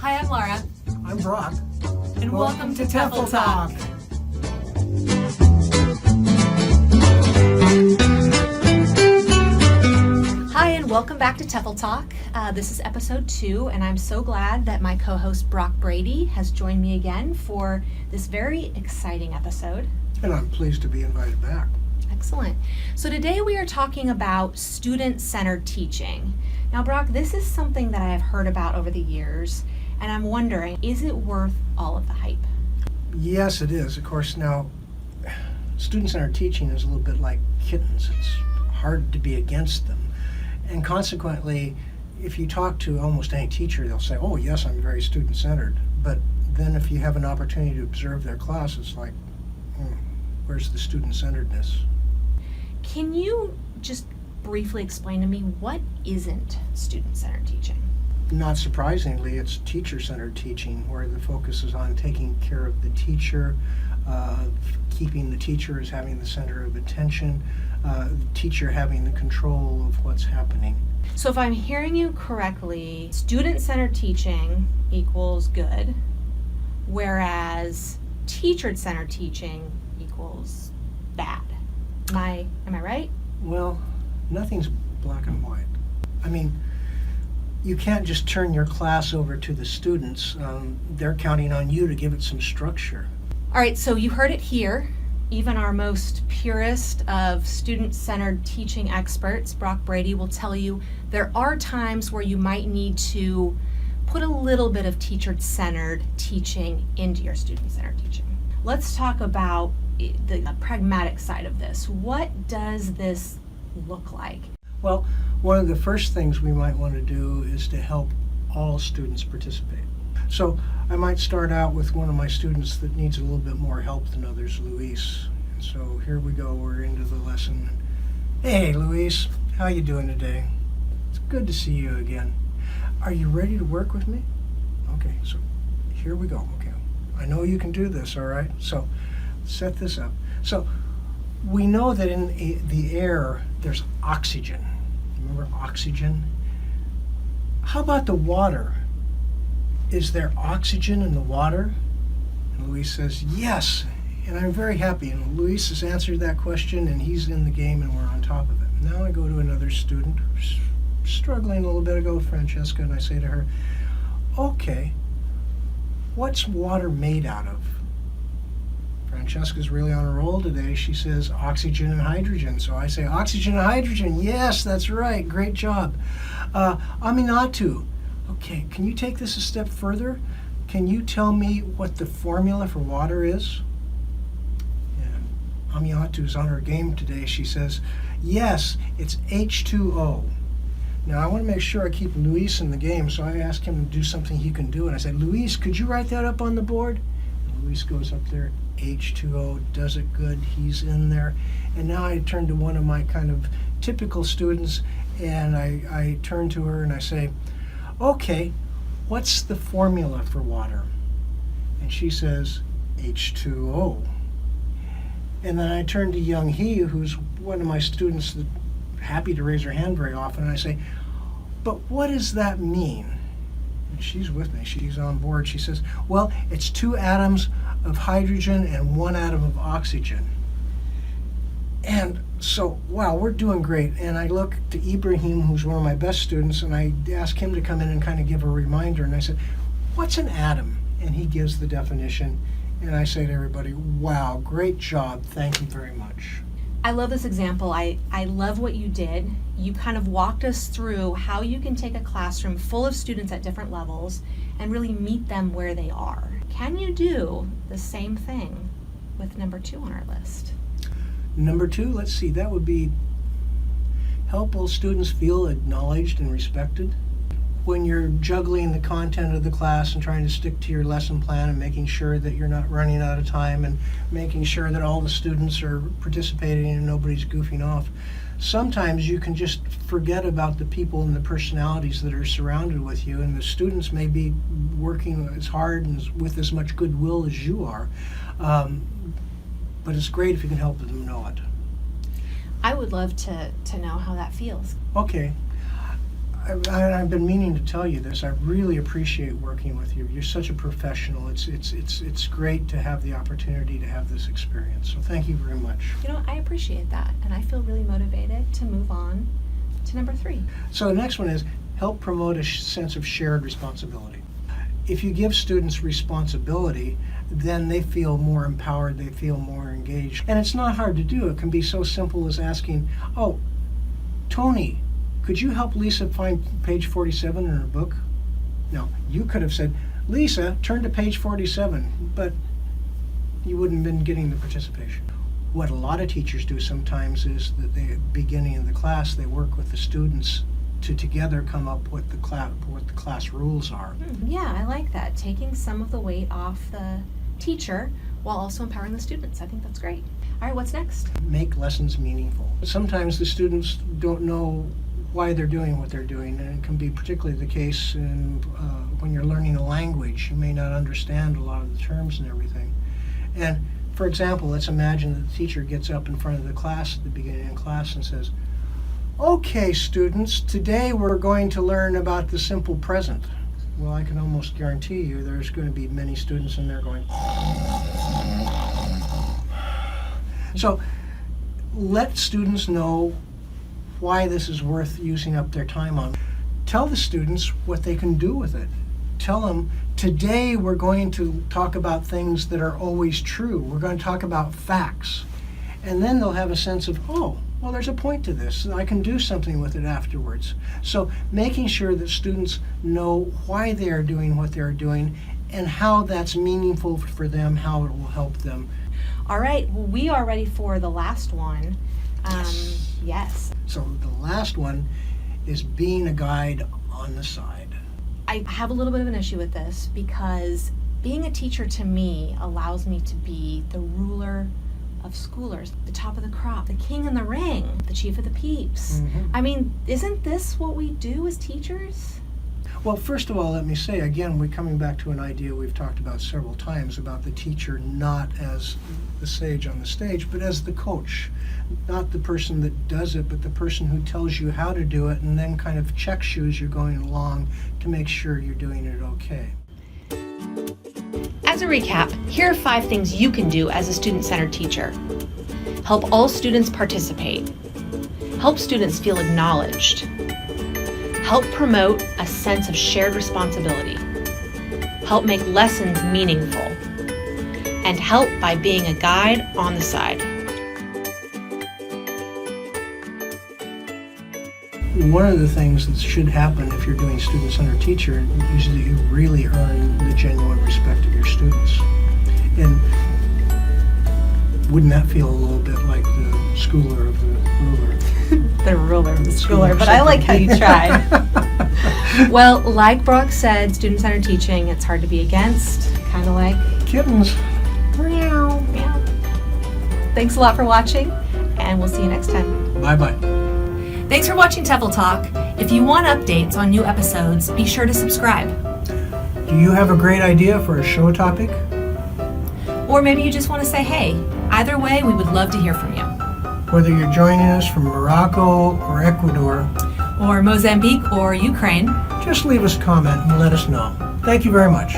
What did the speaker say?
Hi, I'm Lara. I'm Brock. And welcome to TEFL Talk. Hi, and welcome back to TEFL Talk. This is episode 2, and I'm so glad that my co-host Brock Brady has joined me again for this very exciting episode. And I'm pleased to be invited back. Excellent. So today we are talking about student-centered teaching. Now, Brock, this is something that I have heard about over the years, and I'm wondering, is it worth all of the hype? Yes, it is. Of course, now, student-centered teaching is a little bit like kittens. It's hard to be against them. And consequently, if you talk to almost any teacher, they'll say, oh, yes, I'm very student-centered. But then if you have an opportunity to observe their class, it's like, where's the student-centeredness? Can you just briefly explain to me what isn't student-centered teaching? Not surprisingly, it's teacher-centered teaching, where the focus is on taking care of the teacher, keeping the teacher as having the center of attention, the teacher having the control of what's happening. So if I'm hearing you correctly, student-centered teaching equals good, whereas teacher-centered teaching equals bad. Am I right? Well, nothing's black and white. I mean, you can't just turn your class over to the students. They're counting on you to give it some structure. All right, so you heard it here. Even our most purist of student-centered teaching experts, Brock Brady, will tell you there are times where you might need to put a little bit of teacher-centered teaching into your student-centered teaching. Let's talk about the pragmatic side of this. What does this look like? Well, one of the first things we might want to do is to help all students participate. So I might start out with one of my students that needs a little bit more help than others, Luis. And so here we go, we're into the lesson. Hey, Luis, how you doing today? It's good to see you again. Are you ready to work with me? Okay, so here we go. Okay, I know you can do this, all right? So set this up. So we know that in the air there's oxygen. Remember oxygen? How about the water? Is there oxygen in the water? And Luis says, yes. And I'm very happy. And Luis has answered that question, and he's in the game, and we're on top of it. Now I go to another student who's struggling a little bit ago, Francesca, and I say to her, okay, what's water made out of? Francesca's really on a roll today. She says oxygen and hydrogen. So I say oxygen and hydrogen. Yes, that's right. Great job. Aminatu. Okay, can you take this a step further? Can you tell me what the formula for water is? And Aminatu's on her game today. She says, yes, it's H2O. Now I want to make sure I keep Luis in the game, so I ask him to do something he can do. And I said, Luis, could you write that up on the board? And Luis goes up there. H2O, does it good, he's in there. And now I turn to one of my kind of typical students, and I turn to her and I say, okay, what's the formula for water? And she says, H2O. And then I turn to Young He, who's one of my students that's happy to raise her hand very often, and I say, but what does that mean? And she's with me, she's on board. She says, well, it's 2 atoms of hydrogen and 1 atom of oxygen. And so, wow, we're doing great. And I look to Ibrahim, who's one of my best students, and I ask him to come in and kind of give a reminder. And I said, what's an atom? And he gives the definition. And I say to everybody, wow, great job. Thank you very much. I love this example. I love what you did. You kind of walked us through how you can take a classroom full of students at different levels and really meet them where they are. Can you do the same thing with number 2 on our list? Number 2, let's see, that would be help all students feel acknowledged and respected. When you're juggling the content of the class and trying to stick to your lesson plan and making sure that you're not running out of time and making sure that all the students are participating and nobody's goofing off, sometimes you can just forget about the people and the personalities that are surrounded with you, and the students may be working as hard and with as much goodwill as you are, but it's great if you can help them know it. I would love to know how that feels. Okay. I've been meaning to tell you this. I really appreciate working with you. You're such a professional. It's great to have the opportunity to have this experience. So thank you very much. You know, I appreciate that, and I feel really motivated to move on to number 3. So the next one is help promote a sense of shared responsibility. If you give students responsibility, then they feel more empowered, they feel more engaged. And it's not hard to do. It can be so simple as asking, oh, Tony, could you help Lisa find page 47 in her book? No, you could have said, Lisa, turn to page 47, but you wouldn't have been getting the participation. What a lot of teachers do sometimes is that they, at the beginning of the class, they work with the students to together come up with what the class rules are. Yeah, I like that. Taking some of the weight off the teacher while also empowering the students. I think that's great. All right, what's next? Make lessons meaningful. Sometimes the students don't know why they're doing what they're doing, and it can be particularly the case when you're learning a language. You may not understand a lot of the terms and everything. And for example, let's imagine that the teacher gets up in front of the class at the beginning of class and says, okay, students, today we're going to learn about the simple present. Well, I can almost guarantee you there's going to be many students in there going. So let students know why this is worth using up their time on. Tell the students what they can do with it. Tell them, today we're going to talk about things that are always true. We're going to talk about facts. And then they'll have a sense of, oh, well, there's a point to this. I can do something with it afterwards. So making sure that students know why they are doing what they're doing and how that's meaningful for them, how it will help them. All right, well, we are ready for the last one. Yes. So the last one is being a guide on the side. I have a little bit of an issue with this because being a teacher to me allows me to be the ruler of schoolers, the top of the crop, the king in the ring, the chief of the peeps. Mm-hmm. I mean, isn't this what we do as teachers? Well, first of all, let me say, again, we're coming back to an idea we've talked about several times about the teacher not as the sage on the stage, but as the coach. Not the person that does it, but the person who tells you how to do it and then kind of checks you as you're going along to make sure you're doing it okay. As a recap, here are 5 things you can do as a student-centered teacher. Help all students participate. Help students feel acknowledged. Help promote a sense of shared responsibility. Help make lessons meaningful. And help by being a guide on the side. One of the things that should happen if you're doing student-centered teacher is that you really earn the genuine respect of your students. And wouldn't that feel a little bit like the schooler of the ruler? The ruler of the schooler, but I like how you tried. Well, like Brock said, student-centered teaching, it's hard to be against, kind of like Kittens. meow, meow. Thanks a lot for watching, and we'll see you next time. Bye-bye. Thanks for watching TEFL Talk. If you want updates on new episodes, be sure to subscribe. Do you have a great idea for a show topic? Or maybe you just want to say hey. Either way, we would love to hear from you. Whether you're joining us from Morocco or Ecuador, Or Mozambique or Ukraine. just leave us a comment and let us know. Thank you very much.